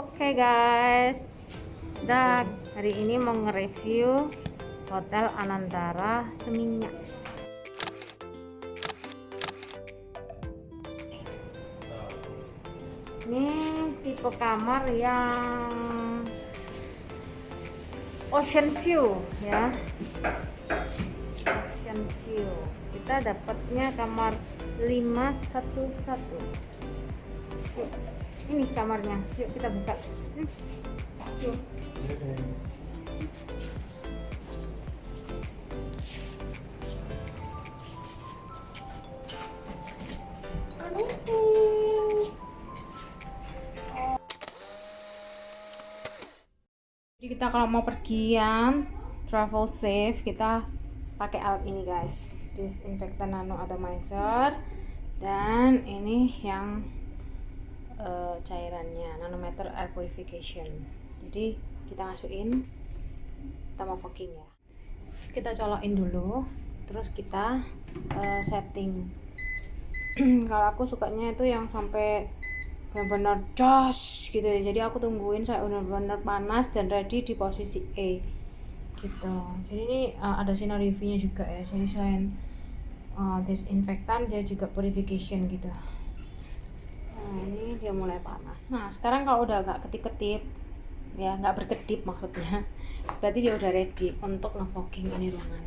Oke guys, hari ini mau nge-review Hotel Anantara Seminyak. Ini tipe kamar yang ocean view ya. Ocean view. Kita dapatnya kamar 511. Ini kamarnya, yuk kita buka. Yuk. Jadi kita kalau mau pergian travel safe, kita pakai alat ini guys, disinfektan nano atomizer, dan ini yang cairannya nanometer air purification. Jadi kita masukin, kita mau fogging ya, kita colokin dulu, terus kita setting. Kalau aku sukanya itu yang sampai benar-benar jos gitu ya, jadi aku tungguin sampai benar-benar panas dan ready di posisi E gitu. Jadi ini ada sinar UV-nya juga ya, jadi selain disinfektan dia juga purification gitu. Nah ini dia mulai panas. Nah sekarang kalau udah agak ketip-ketip ya, nggak berkedip maksudnya, berarti dia udah ready untuk ngefogging ini ruangan.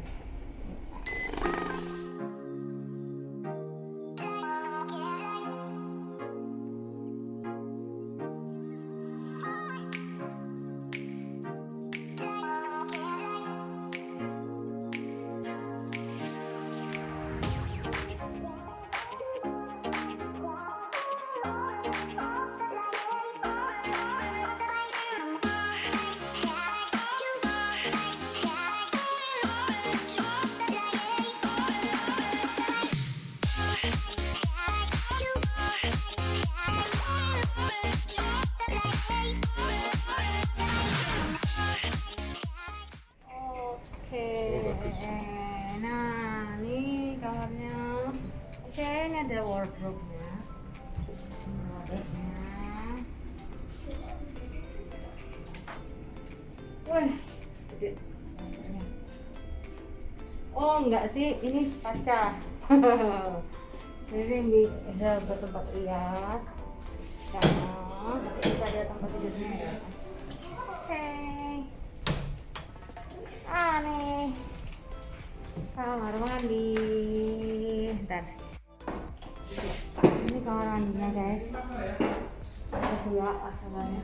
Nah ini kamarnya. Oke, ini ada wardrobe-nya. Wah, gede. Oh enggak sih, ini kaca. Jadi ini bisa buat tempat rias. Sama kita ada tempat tidurnya. Oke. Nih kamar mandi. Bentar. Ini kamar mandinya guys. Ada dua asalnya.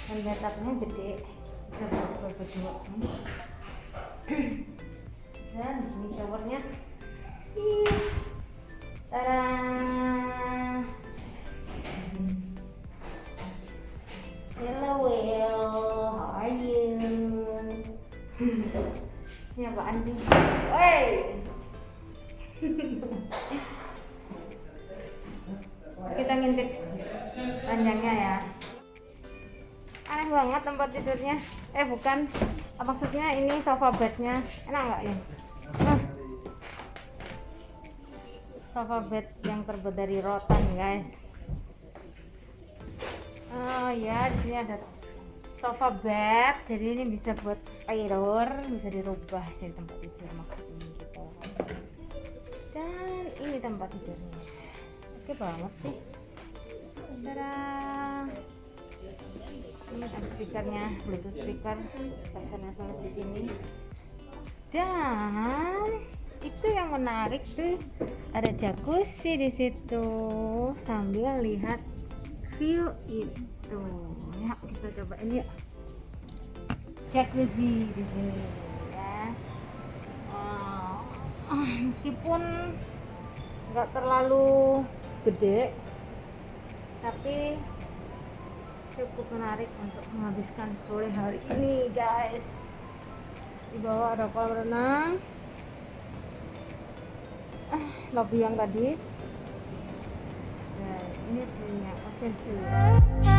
Dan bathtubnya gede. Bisa buat berdua nih. Dan di sini showernya. Tada. Hello Will, how are you? Ini apaan sih? Woi. Kita ngintip panjangnya ya. Aneh banget tempat tidurnya. Bukan. Maksudnya ini sofa bednya. Enak nggak nih? Sofa bed yang terbuat dari rotan guys. Oh ya, di sini ada sofa bed, jadi ini bisa buat tidur, bisa dirubah jadi tempat tidur maksudnya gitu. Dan ini tempat tidurnya, oke banget sih. Tada. Ini ada speakernya, bluetooth speaker, bisa nasional di sini. Dan itu yang menarik tuh, ada jacuzzi di situ sambil lihat view itu ya. Kita coba ini jacuzzi di sini ya. Meskipun nggak terlalu gede, tapi cukup menarik untuk menghabiskan sore hari ini guys. Di bawah ada kolam renang, lobby yang tadi. Ini punya ocean view.